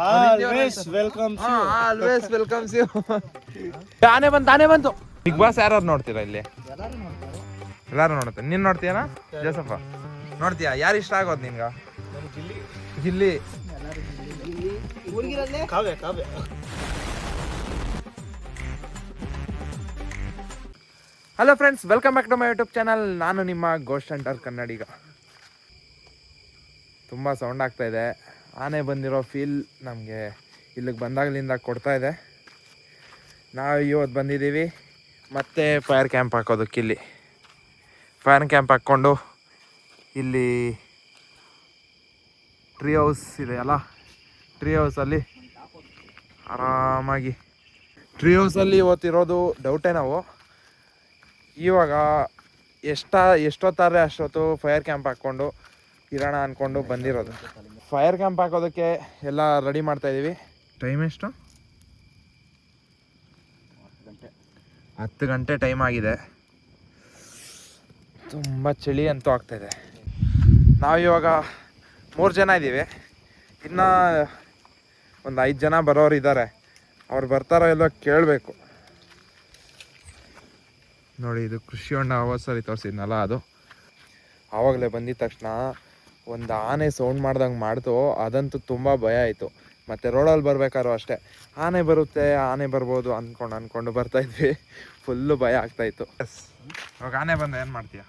Always welcomes you. ಆನೆ ಬಂತು. Big boss ಯಾರು ನೋಡ್ತೀರಾ ಇಲ್ಲಿ? ಎಲ್ಲಾರು ನೋಡುತ್ತೆ. ನೀನ್ ನೋಡ್ತೀಯನಾ ಜೋಸಫ? ನೋಡ್ತೀಯಾ? ಯಾರು ಇಷ್ಟ ಆಗೋದು ನಿನ್ಗ? Gilli. Hello friends, welcome back to my YouTube channel. ನಾನು ನಿಮ್ಮ ಗೋಸ್ಟ್ ಹಂಟರ್ ಕನ್ನಡಿಗ. ತುಂಬ ಸೌಂಡ್ ಆಗ್ತಾ ಇದೆ. ಆನೆ ಬಂದಿರೋ ಫೀಲ್ ನಮಗೆ ಇಲ್ಲಿಗೆ ಬಂದಾಗಲಿಂದ ಕೊಡ್ತಾ ಇದೆ. ನಾವು ಇವತ್ತು ಬಂದಿದ್ದೀವಿ ಮತ್ತೆ ಫೈರ್ ಕ್ಯಾಂಪ್ ಹಾಕೋದಕ್ಕೆ. ಇಲ್ಲಿ ಫೈರ್ ಕ್ಯಾಂಪ್ ಹಾಕ್ಕೊಂಡು ಇಲ್ಲಿ ಟ್ರೀ ಹೌಸ್ ಇದೆಯಲ್ಲ, ಟ್ರೀ ಹೌಸಲ್ಲಿ ಆರಾಮಾಗಿ ಟ್ರೀ ಹೌಸಲ್ಲಿ ಇವತ್ತಿರೋದು ಡೌಟೇ. ನಾವು ಇವಾಗ ಎಷ್ಟೊತ್ತಾರೆ ಅಷ್ಟೊತ್ತು ಫೈರ್ ಕ್ಯಾಂಪ್ ಹಾಕ್ಕೊಂಡು ಇರೋಣ ಅಂದ್ಕೊಂಡು ಬಂದಿರೋದು. ಫೈರ್ ಕ್ಯಾಂಪ್ ಹಾಕೋದಕ್ಕೆ ಎಲ್ಲ ರೆಡಿ ಮಾಡ್ತಾಯಿದ್ದೀವಿ. ಟೈಮ್ ಎಷ್ಟು? 10 ಗಂಟೆ ಟೈಮ್ ಆಗಿದೆ. ತುಂಬ ಚಳಿ ಅಂತೂ ಆಗ್ತಾಯಿದೆ. ನಾವಿವಾಗ 3 ಜನ ಇದ್ದೀವಿ. ಇನ್ನು ಒಂದು 5 ಜನ ಬರೋರು ಇದ್ದಾರೆ. ಅವ್ರು ಬರ್ತಾರೋ ಎಲ್ಲೋ ಕೇಳಬೇಕು. ನೋಡಿ, ಇದು ಕೃಷಿ ಹೊಂಡ ಅವಸರಿ ತೋರಿಸಿದ್ನಲ್ಲ, ಅದು ಆವಾಗಲೇ ಬಂದಿದ ತಕ್ಷಣ ಒಂದು ಆನೆ ಸೌಂಡ್ ಮಾಡ್ದಂಗೆ ಮಾಡ್ತು. ಅದಂತೂ ತುಂಬ ಭಯ ಆಯಿತು. ಮತ್ತು ರೋಡಲ್ಲಿ ಬರ್ಬೇಕಾದ್ರೂ ಅಷ್ಟೇ, ಆನೆ ಬರುತ್ತೆ, ಆನೆ ಬರ್ಬೋದು ಅಂದ್ಕೊಂಡು ಬರ್ತಾಯಿದ್ವಿ. ಫುಲ್ಲು ಭಯ ಆಗ್ತಾಯಿತ್ತು. ಇವಾಗ ಆನೆ ಬಂದ ಏನು ಮಾಡ್ತೀಯ?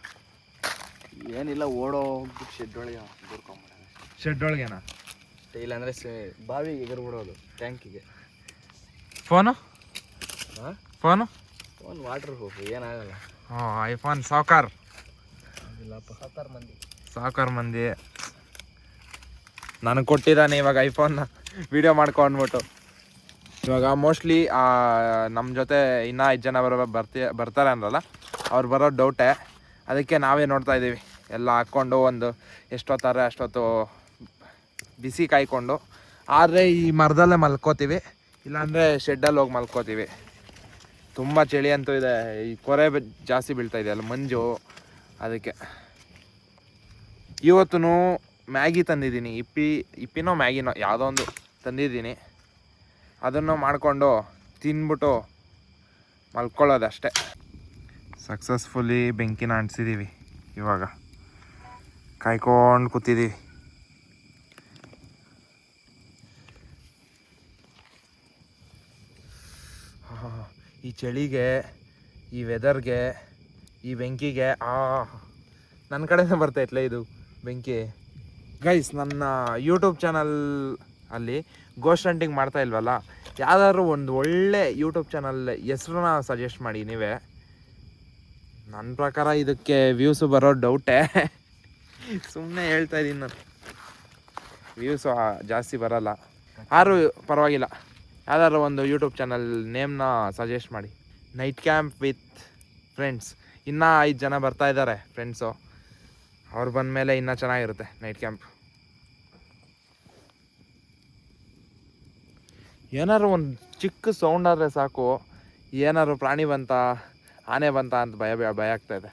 ಏನಿಲ್ಲ, ಓಡೋ ಶೆಡ್ ಒಳಗೇನಾ? ಇಲ್ಲಾಂದರೆ ಬಾವಿಗೆ ಎಗರ್ಬಿಡೋದು, ಟ್ಯಾಂಕಿಗೆ. ಫೋನು ವಾಟರ್ ಪ್ರೂಫ್ ಏನಾಗಲ್ಲ. ಐಫೋನ್ ಸಾವ್ಕಾರ್ ಮಂದಿ ನನಗೆ ಕೊಟ್ಟಿದ್ದಾನೆ ಇವಾಗ ಐಫೋನ್ನ ವಿಡಿಯೋ ಮಾಡ್ಕೊಂಡ್ಬಿಟ್ಟು. ಇವಾಗ ಮೋಸ್ಟ್ಲಿ ನಮ್ಮ ಜೊತೆ ಇನ್ನೂ 5 ಜನ ಬರ್ತಾರೆ ಅಂದ್ರಲ್ಲ, ಅವ್ರು ಬರೋ ಡೌಟೇ. ಅದಕ್ಕೆ ನಾವೇ ನೋಡ್ತಾ ಇದ್ದೀವಿ. ಎಲ್ಲ ಹಾಕ್ಕೊಂಡು ಒಂದು ಎಷ್ಟೊತ್ತಾರೆ ಅಷ್ಟೊತ್ತು ಬಿಸಿ ಕಾಯ್ಕೊಂಡು. ಆದರೆ ಈ ಮರದಲ್ಲೇ ಮಲ್ಕೋತೀವಿ, ಇಲ್ಲಾಂದರೆ ಶೆಡ್ಡಲ್ಲಿ ಹೋಗಿ ಮಲ್ಕೋತೀವಿ. ತುಂಬ ಚಳಿ ಅಂತೂ ಇದೆ. ಈ ಕೊರೆ ಜಾಸ್ತಿ ಬೀಳ್ತಾ ಇದೆ ಅಲ್ಲ, ಮಂಜು. ಅದಕ್ಕೆ ಇವತ್ತು ಮ್ಯಾಗಿ ತಂದಿದ್ದೀನಿ. ಇಪ್ಪಿನೋ ಮ್ಯಾಗಿನೋ ಯಾವುದೋ ಒಂದು ತಂದಿದ್ದೀನಿ. ಅದನ್ನು ಮಾಡಿಕೊಂಡು ತಿಂದ್ಬಿಟ್ಟು ಮಲ್ಕೊಳ್ಳೋದಷ್ಟೇ. ಸಕ್ಸಸ್ಫುಲಿ ಬೆಂಕಿನ ಅಂಟಿಸಿದ್ದೀವಿ. ಇವಾಗ ಕಾಯ್ಕೊಂಡು ಕೂತಿದ್ದೀವಿ. ಈ ಚಳಿಗೆ, ಈ ವೆದರ್ಗೆ, ಈ ಬೆಂಕಿಗೆ ನನ್ನ ಕಡೆನೇ ಬರ್ತೈತ್ಲೆ ಇದು ಬೆಂಕಿ. ಗೈಸ್, ನನ್ನ ಯೂಟ್ಯೂಬ್ ಚಾನಲ್ ಅಲ್ಲಿ ಗೋಸ್ಟ್ ಹಂಟಿಂಗ್ ಮಾಡ್ತಾ ಇಲ್ವಲ್ಲ, ಯಾವ್ದಾದ್ರು ಒಂದು ಒಳ್ಳೆ ಯೂಟ್ಯೂಬ್ ಚಾನಲ್ ಹೆಸ್ರನ್ನ ಸಜೆಸ್ಟ್ ಮಾಡಿ ನೀವೇ. ನನ್ನ ಪ್ರಕಾರ ಇದಕ್ಕೆ ವ್ಯೂಸು ಬರೋ ಡೌಟೇ. ಸುಮ್ಮನೆ ಹೇಳ್ತಾ ಇದ್ದೀನಿ ನಾನು. ವ್ಯೂಸು ಜಾಸ್ತಿ ಬರೋಲ್ಲ, ಆದರೂ ಪರವಾಗಿಲ್ಲ. ಯಾವ್ದಾದ್ರು ಒಂದು ಯೂಟ್ಯೂಬ್ ಚಾನಲ್ ನೇಮ್ನ ಸಜೆಸ್ಟ್ ಮಾಡಿ. Night camp with friends. ಇನ್ನೂ 5 ಜನ ಬರ್ತಾ ಇದ್ದಾರೆ ಫ್ರೆಂಡ್ಸು. ಅವ್ರು ಬಂದಮೇಲೆ ಇನ್ನೂ ಚೆನ್ನಾಗಿರುತ್ತೆ ನೈಟ್ ಕ್ಯಾಂಪ್. ಏನಾದ್ರು ಒಂದು ಚಿಕ್ಕ ಸೌಂಡ್ ಆದರೆ ಸಾಕು, ಏನಾದ್ರು ಪ್ರಾಣಿ ಬಂತ, ಆನೆ ಬಂತ ಅಂತ ಭಯ ಆಗ್ತಾಯಿದೆ.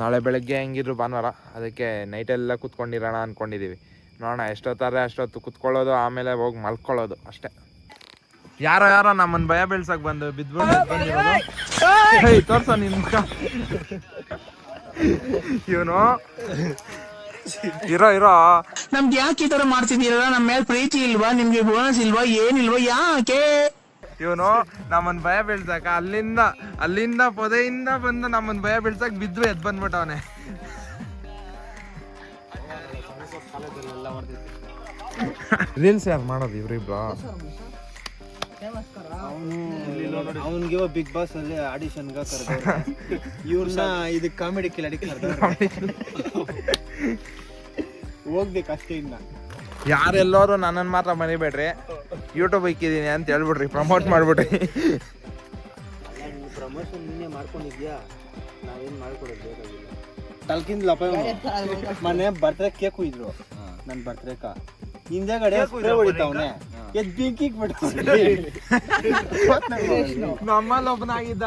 ನಾಳೆ ಬೆಳಗ್ಗೆ ಹೆಂಗಿದ್ರು ಭಾನುವಾರ, ಅದಕ್ಕೆ ನೈಟೆಲ್ಲ ಕೂತ್ಕೊಂಡಿರೋಣ ಅಂದ್ಕೊಂಡಿದ್ದೀವಿ. ನೋಡೋಣ, ಎಷ್ಟೊತ್ತಾರೆ ಅಷ್ಟೊತ್ತು ಕೂತ್ಕೊಳ್ಳೋದು, ಆಮೇಲೆ ಹೋಗಿ ಮಲ್ಕೊಳ್ಳೋದು ಅಷ್ಟೇ. ಯಾರೋ ನಮ್ಮನ್ನು ಭಯ ಬೀಳ್ಸಕ್ಕೆ ಬಂದಿರೋದು. ತೋರ್ಸ ನಿನ್ ಮುಖ. ಇವನು ಇರೋ ನಮ್ಗೆ ಯಾಕೆ ಈ ತರ ಮಾಡ್ತಿದ್ದೀರಲ್ಲ? ನಮ್ಮ ಮೇಲೆ ಪ್ರೀತಿ ಇಲ್ವಾ? ನಿಮ್ಗೆ ಬೋನಸ್ ಇಲ್ವಾ? ಏನಿಲ್ವಾ? ಯಾಕೆ? ಇವನು ನಮ್ಮನ್ ಭಯ ಬೀಳ್ಸಕ ಅಲ್ಲಿಂದ ಪೊದೆಯಿಂದ ಬಂದು ನಮ್ಮನ್ ಭಯ ಬೀಳ್ಸಕ್ ಬಿದ್ದು ಎದ್ ಬಂದ್ಬಿಟ್ಟವನೆ. ರೀಲ್ಸ್ ಯಾರು ಮಾಡೋದು? ಇವ್ರಿಬ್ರು. ಅವನಿಗೆ ಬಿಗ್ ಬಾಸ್ ಅಲ್ಲಿ ಆಡಿಷನ್ಗೆ ಕರೆದ, ಇವ್ರನ್ನ ಇದಕ್ಕೆ ಕಾಮಿಡಿ ಕಿಲಾಡಿಗೆ ಹೋಗ್ಬೇಕು ಅಷ್ಟೇ. ಇನ್ನ ಯಾರೆಲ್ಲರೂ ನನ್ನನ್ನು ಮಾತ್ರ ಮರಿಬೇಡ್ರಿ, ಯೂಟ್ಯೂಬ್ ಇಕ್ಕಿದ್ದೀನಿ ಅಂತ ಹೇಳ್ಬಿಡ್ರಿ, ಪ್ರಮೋಟ್ ಮಾಡ್ಬಿಡ್ರಿ. ಪ್ರಮೋಷನ್ ನೀನೇ ಮಾಡ್ಕೊಂಡಿದ್ಯಾ, ನಾವೇನು ಮಾಡ್ಕೊಡೋದು ಬೇಕಾಗಿಲ್ಲ. ತಲ್ಕಿಂದ ಮನೆ ಬರ್ತ್ಡೇ ಕೇಕ್ ಇದ್ರು, ನನ್ನ ಬರ್ತ್ಡೇಕ ಹಿಂದೆಗಡೆ ಹೊಡಿತಾವನೆ, ಬೆಂಕಿಗೆ ನಮ್ಮಲ್ಲಿ ಒಬ್ಬನಾಗಿದ್ದ.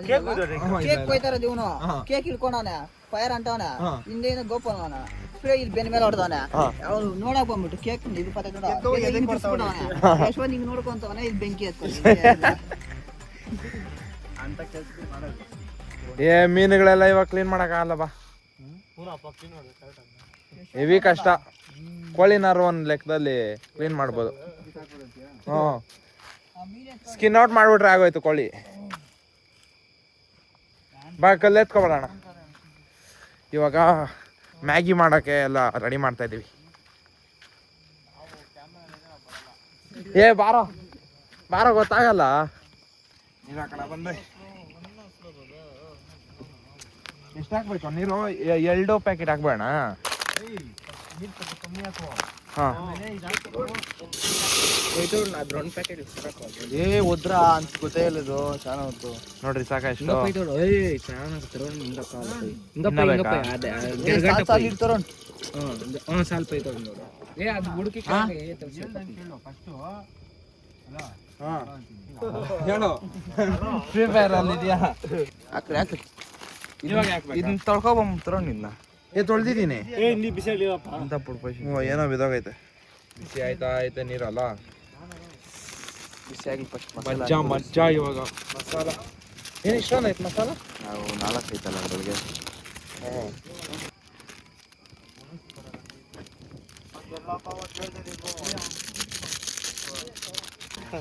ಕೇಕ್ ಕೊಯ್ತಾರ ಇವನು, ಕೇಕ್ ಇಳ್ಕೊಂಡವನೆ, ಫೈರ್ ಅಂಟವನ, ಹಿಂದೆ ಗೋಪನ ಸ್ಪ್ರೇ ಇಲ್ಲಿ ಬೆನ್ನ ಮೇಲೆ ಹೊಡೆದವನೆ ಅವ್ನು ನೋಡಕ್ ಬಂದ್ಬಿಟ್ಟು ಕೇಕ್ ಇದು ಯಶವಂತ್ ಹಿಂಗ್ ನೋಡ್ಕೊಂತವನೆ ಇಲ್ಲಿ ಬೆಂಕಿ ಅಂತ ಕೆಲಸ ಮಾಡೋದು. ಏ ಮೀನುಗಳೆಲ್ಲ ಇವಾಗ ಕ್ಲೀನ್ ಆಗಲ್ಲ ಬಾ, ಹೆವಿ ಕಷ್ಟ. ಕೋಳಿನಾರು ಒಂದು ಲೆಕ್ಕದಲ್ಲಿ ಕ್ಲೀನ್ ಮಾಡ್ಬೋದು. ಸ್ಕಿನ್ ಔಟ್ ಮಾಡ್ಬಿಟ್ರೆ ಆಗೋಯ್ತು ಕೋಳಿ. ಬಾ ಕಲ್ಲು ಎತ್ಕೊಬರೋಣ. ಇವಾಗ ಮ್ಯಾಗಿ ಮಾಡೋಕ್ಕೆ ಎಲ್ಲ ರೆಡಿ ಮಾಡ್ತಾ ಇದ್ದೀವಿ. ಏ ಬಾರೋ ಬಾರೋ, ಗೊತ್ತಾಗಲ್ಲ. ನೀರು ಆ ಕಡೆ ಬಂದೆ. ಎಷ್ಟು ಹಾಕ್ಬೇಕು ನೀರು? 2 ಪ್ಯಾಕೆಟ್ ಹಾಕ್ಬೇಡ. ಹಾಂ ಏ ಉದ್ರ ಅಂತ ಗೊತ್ತೇ ಇಲ್ಲ ಇದು ಚೆನ್ನಾಗಿತ್ತು ನೋಡ್ರಿ ಸಾಕಷ್ಟು. ಸ್ವಲ್ಪ ಐತೆ ಏ ಅದು ಹುಡುಕಿ ಹೇಳು, ಫ್ರೀ ಫೈರ್ ಅಲ್ಲಿ ಇದೆಯಾ? ಇದನ್ನ ತೊಳ್ಕೊಬಂಬಿಡ್ತಾರ ನಿನ್ನ. ಏ ತೊಳ್ದಿದ್ದೀನಿ. ಅಂತ ಪುಡ್ಪೈಸಿ ಏನೋ ಬಿದೋಗೈತೆ. ಬಿಸಿ ಆಯ್ತಾ ಐತೆ ನೀರಲ್ಲ. ಬಿಸಿಯಾಗಿ ಫಸ್ಟ್ ಮಜ್ಜಾ ಮಜ್ಜಾ. ಇವಾಗ ಮಸಾಲ ಏನು ಇಷ್ಟೊಂದು ಐತೆ ಮಸಾಲ? ನಾವು 4 ಐತಲ್ಲ ಅದ್ರೊಳಗೆ.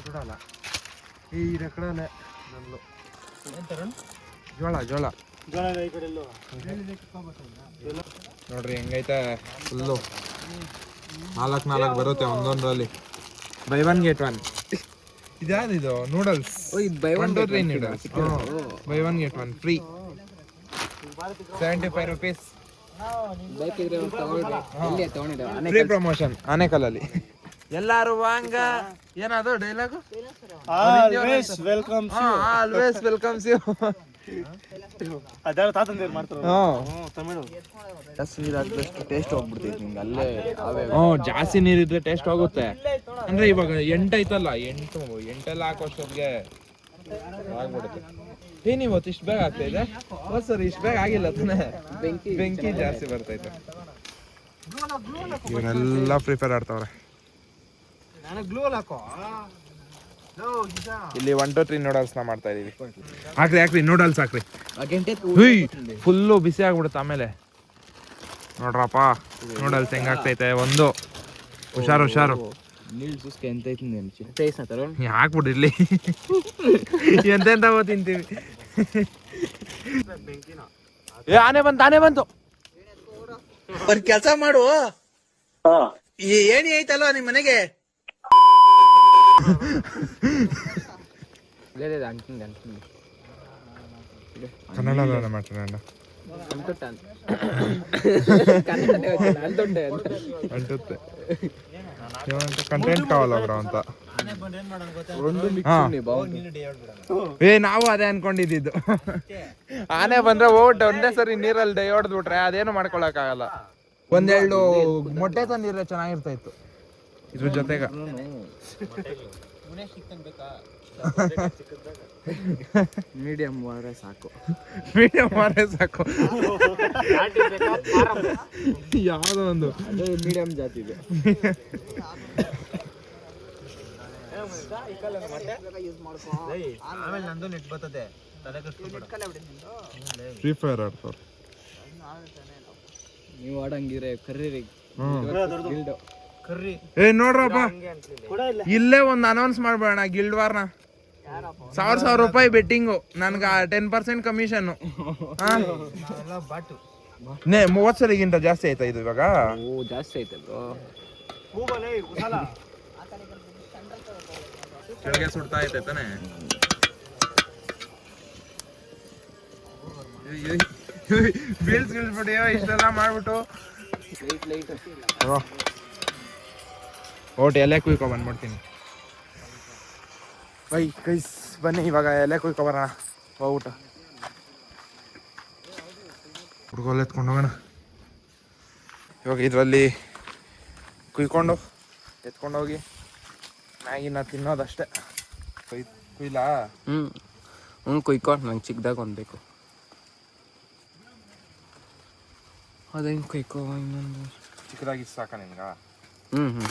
ಸುಡಲ್ಲ ಈ ಕಡೆ ಜೋಳ ಜೋಳ ನೋಡ್ರಿ ಹೆಂಗೈತೆ. ಫುಲ್ಲು 4 ಬರುತ್ತೆ ಒಂದೊಂದರಲ್ಲಿ. Buy 1 get 1. ಇದ್ಯಾವ್ದಿದು noodles? Buy 1 get 1 free. 75 rupees. Free promotion ಆನೇಕಲ್ಲಲ್ಲಿ. ಎಲ್ಲಾರು ವಾಂಗ ಏನದು dialogue? Always welcome always welcomes you. ಅದರ ತಾತಂದಿರು ಮಾಡ್ತಾರೆ ತಮಿಳು. ಜಾಸ್ತಿ ನೀರು ಹಾಕಿದಷ್ಟು ಟೇಸ್ಟ್ ಹೋಗ್ಬಿಡ್ತೈತಿ ನಿಮ್ಗೆ ಅಲ್ಲೇ. ಜಾಸ್ತಿ ನೀರಿದ್ರೆ ಟೇಸ್ಟ್ ಹೋಗುತ್ತೆ. ಅಂದ್ರೆ ಇವಾಗ 8 ಐತಲ್ಲ, 8 ಹಾಕೋಷ್ಟೊತ್ತಿಗೆ ಆಗ್ಬಿಡುತ್ತೆ. ಏನ್ ಇವತ್ತು ಇಷ್ಟು ಬೇಗ ಆಗ್ತಾ ಇದೆ? ಸರ್ ಇಷ್ಟು ಬೇಗ ಆಗಿಲ್ಲ ತಾನೆ. ಬೆಂಕಿ ಜಾಸ್ತಿ ಬರ್ತೈತೆ. ಇವರೆಲ್ಲ ಫ್ರೀ ಫೈರ್ ಆಡ್ತಾವ್ರೆ. ಇಲ್ಲಿ 1 2 3 ನೂಡಲ್ಸ್ ನ ಮಾಡ್ತಾ ಇದೀವಿ. ಹಾಕ್ರಿ ನೂಡಲ್ಸ್ ಹಾಕ್ರಿ. ಫುಲ್ಲು ಬಿಸಿ ಆಗ್ಬಿಡುತ್ತೆ ಆಮೇಲೆ. ನೋಡ್ರಪ್ಪ ನೂಡಲ್ಸ್ ಹೆಂಗಾಗ್ತೈತೆ. ಒಂದು ಹುಷಾರು ಹಾಕ್ಬಿಡ್ರಿ ಇಲ್ಲಿ. ಎಂತೆಂತ ತಿಂತೀವಿ. ಏ ಆನೆ ಬಂತು. ಒಂದ್ ಕೆಲಸ ಮಾಡು, ಏಣಿ ಐತಲ್ವ ನಿಮ್ ಮನೆಗೆ, ಕನ್ನಡ ಮಾತಾಡೋಣ. ಅಂಟುತ್ತೆ ಕಂಟೆಂಟ್ ಕಾವಲ್ಲ ಅಂತ. ಏ ನಾವು ಅದೇ ಅನ್ಕೊಂಡಿದ್ದು. ಆನೆ ಬಂದ್ರೆ ಹೋಗ್ಬಿಟ್ಟು ಒಂದೇ ಸರಿ ನೀರಲ್ಲಿ ಡೈ ಹೊಡೆದ್ಬಿಟ್ರೆ ಅದೇನು ಮಾಡ್ಕೊಳಕ್ ಆಗಲ್ಲ. 1-2 ಮೊಟ್ಟೆ ತಂದಿದ್ರೆ ಚೆನ್ನಾಗಿರ್ತಾ ಇತ್ತು ಇದ್ರ ಜೊತೆಗ. ಮೀಡಿಯಂ ಮಾರೆ ಸಾಕು. ಯಾವ್ದೋ ಒಂದು ಮೀಡಿಯಂ ಜಾತಿ ಇದೆ. ಆಮೇಲೆ ನಂದು ನೆಟ್ ಬರ್ತದೆ. ಫ್ರೀ ಫೈರ್ ಆಡ್ತಾರೆ ನೀವು ಆಡಂಗಿದ್ರೆ ಕರ್ರಿ. ಏ ನೋಡ್ರಪ್ಪ, ಇಲ್ಲೇ ಒಂದು ಅನೌನ್ಸ್ ಮಾಡ್ಬೇಡ ಗಿಲ್ಡ್ ವಾರ್ನ. 1000 ರೂಪಾಯಿ ಬೆಟ್ಟಿಂಗು, ನನ್ಗೆ 10% ಕಮಿಷನ್. 30 ಸಲಿಗಿಂತ ಜಾಸ್ತಿ ಆಯ್ತಾ ಇದು ಇವಾಗ? ಜಾಸ್ತಿ ಐತೆ ಬ್ರೋ. ಕೆಳಗೆ ಸುಡ್ತಾ ಐತೆ ತಾನೆ. ಬೀಳ್ಸ್ಬಿಟ್ಟಿಯೋ ಇಷ್ಟೆಲ್ಲ ಮಾಡ್ಬಿಟ್ಟು. ಓಟ್ ಎಲೆ ಕುಯ್ಕೊ ಬಂದ್ಬಿಡ್ತೀನಿ. ಕೈಸ್ ಬನ್ನಿ ಇವಾಗ ಎಲೆ ಕುಯ್ಕೊ ಬರೋಣ. ಹೋಗ್ಬಿಟ್ಟು ಹುಡ್ಗೋಲ್ ಎತ್ಕೊಂಡು ಹೋಗೋಣ. ಇವಾಗ ಇದರಲ್ಲಿ ಎತ್ಕೊಂಡು ಹೋಗಿ ಮ್ಯಾಗಿನ ತಿನ್ನೋದಷ್ಟೇ. ಕುಯ್ಲಾ? ಕುಯ್ಕೊಂಡು ನಂಗೆ ಚಿಕ್ಕದಾಗ ಒಂದು ಬೇಕು. ಅದು ಹೆಂಗೆ ಕೊಯ್ಕೋ ಇನ್ನೊಂದು ಚಿಕ್ಕದಾಗಿ ಸಾಕ ನಿನ್ಗ? ಹ್ಞೂ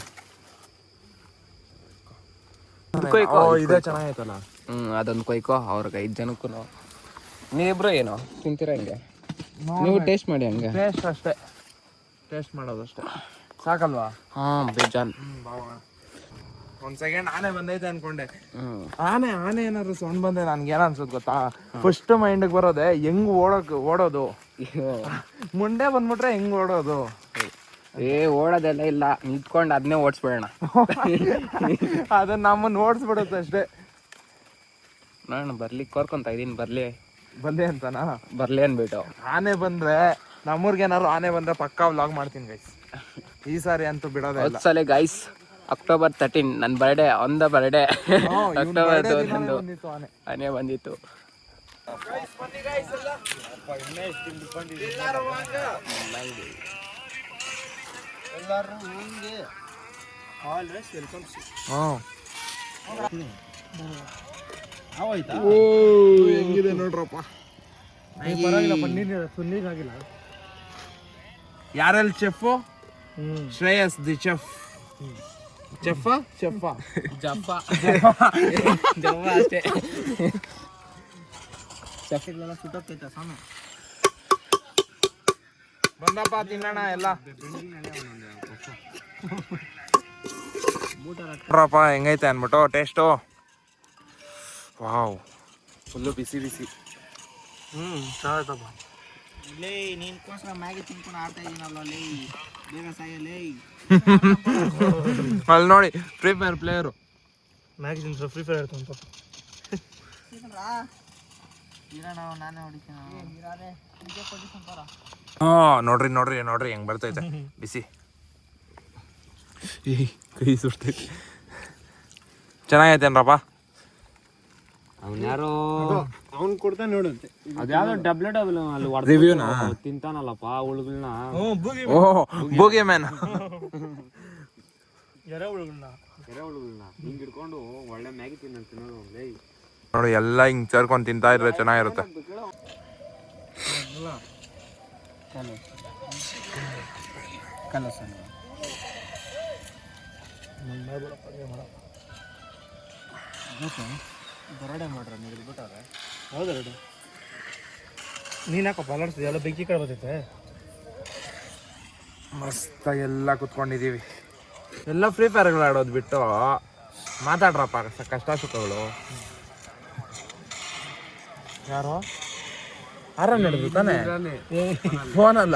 ಓ ಇದೇ ಚೆನ್ನಾಗೈತಲ್ಲ. ಅದೊಂದು ಕೊಯ್ಕೋ ಅವ್ರಿಗೆ 5 ಜನಕ್ಕೂ. ನೀವಿಬ್ರು ಏನೋ ತಿಂತೀರಾ ಹಿಂಗೆ? ನೀವು ಟೇಸ್ಟ್ ಮಾಡಿ ಹಂಗೆ. ಟೇಸ್ಟ್ ಅಷ್ಟೇ, ಟೇಸ್ಟ್ ಮಾಡೋದಷ್ಟೇ ಸಾಕಲ್ವಾ? ಹಾಂ ಬೇಜಾನ್. ಒಂದ್ ಸೆಕೆಂಡ್ ಆನೆ ಬಂದೈತೆ ಅನ್ಕೊಂಡೆ. ಆನೆ ಏನಾದ್ರು ಸೌಂಡ್ ಬಂದೆ ನನ್ಗೆ ಏನ್ ಅನ್ಸುತ್ತೆ ಗೊತ್ತಾ? ಫಸ್ಟ್ ಮೈಂಡ್ಗೆ ಬರೋದೆ ಹೆಂಗ್ ಓಡೋದು. ಮುಂಡೆ ಬಂದ್ಬಿಟ್ರೆ ಹೆಂಗ್ ಓಡೋದು? ಓಡೋದೆಲ್ಲ ಇಲ್ಲ, ನಿಂತ್ಕೊಂಡು ಅದನ್ನೇ ಓಡಿಸ್ಬಿಡೋಣ. ಅದನ್ನ ನಮ್ಮನ್ನ ಓಡಿಸ್ಬಿಡುತ್ತೆ ಅಷ್ಟೇ. ನಾನು ಬರ್ಲಿ ಕೋರ್ಕೊಂತ ಇದೀನಿ, ಬಂದೆ ಅಂತನಾ? ಬರ್ಲಿ ಅನ್ಬಿಟ್ಟು. ಆನೆ ಬಂದ್ರೆ ನಮ್ಮೂರ್ಗೆ ಏನಾದ್ರು ಆನೆ ಬಂದ್ರೆ ಪಕ್ಕಾ ವ್ಲಾಗ್ ಮಾಡ್ತೀನಿ ಗೈಸ್. ಈ ಸಾರಿ ಅಂತೂ ಬಿಡೋದೇ ಇಲ್ಲ. ಸಲ ಗೈಸ್ October 13 ನನ್ನ birthday, on the birthday October 11 ಆನೆ ಬಂದಿತ್ತು. ಹೆಂಗಿದೆ ನೋಡ್ರಪ್ಪ. ಯಾರಲ್ಲಿ ಚೆಫ್? Shreyas the chef. ಜಫ ಅಷ್ಟೇ. ಬಂದಪ್ಪ ತಿನ್ನೋಣ ಎಲ್ಲ. ನೋಡ್ರಪ್ಪ ಹೆಂಗೈತೆ ಅನ್ಬಿಟ್ಟು ಟೇಸ್ಟು. ವಾವ್, ಫುಲ್ಲು ಬಿಸಿ ಬಿಸಿ. ಚೆನ್ನಾಗೈತಪ್ಪ. ನೀನ್ಕೋಸ್ಕರ ಮ್ಯಾಗಿ ತಿನ್ಕೊಂಡು ಆಡ್ತಾ ಇದೀನಲ್ಲ, ಬೇಗ ಸಾಯಲೇ. ಅಲ್ಲಿ ನೋಡಿ ಫ್ರೀ ಫೈರ್ ಪ್ಲೇಯರು. ಮ್ಯಾಗಿ ತಿನ್ಸ ಫ್ರೀ ಫೈರ್ ಆಡ್ತಾನೆ ಪಾಪ. ನೋಡ್ರಿ ಹೆಂಗ್ ಬರ್ತೈತೆ ಬಿಸಿ. ಕೈ ಸುಡ್ತೈತೆ. ಚೆನ್ನಾಗೈತೇನ್ರಪ್ಪ? ಅವನ್ಯಾರೋ ಅವ್ನು ಕೊಡ್ತಾನೆ ನೋಡುತ್ತೆ. ಅದ್ಯಾವ್ದೋ ಡಬ್ಲ್ ಅಲ್ಲಿ ರಿವ್ಯೂನಾ ತಿಂತಾನಲ್ಲಪ್ಪ ಹುಳುಗಳನ್ನ. ಓಹ್ ಬೋಗಿ ಮ್ಯಾನ್. ಎರೆಹುಳುಗಳನ್ನ ಹಿಂಗ್ ಹಿಡ್ಕೊಂಡು ಒಳ್ಳೆ ಮ್ಯಾಗಿ ತಿನ್ನೋದು. ನೋಡಿ ಎಲ್ಲ ಹಿಂಗ್ ಸೇರ್ಕೊಂಡು ತಿಂತಾ ಇದ್ರೆ ಚೆನ್ನಾಗಿರುತ್ತೆ. ಬರಡೆ ಮಾಡ್ರ ನೀವು ಬಿಟ್ಟಾರೆ. ಹೌದರಡೆ ನೀನು ಯಾಕಪ್ಪ ಅಲ್ಲಾಡ್ತಿದ್ದೆ? ಎಲ್ಲ ಬೆಂಕಿ ಕಡೆ ಬರ್ತೈತೆ. ಮಸ್ತಾಗಿ ಎಲ್ಲ ಕುತ್ಕೊಂಡಿದೀವಿ. ಎಲ್ಲ ಫ್ರೀ ಫೈರ್ಗಳು ಆಡೋದು ಬಿಟ್ಟು ಮಾತಾಡ್ರಪ್ಪ ಕಷ್ಟ ಸುಖಗಳು. ಯಾರೋ ಆರ ನಡೆದು ತಾನೆ ಫೋನಲ್ಲ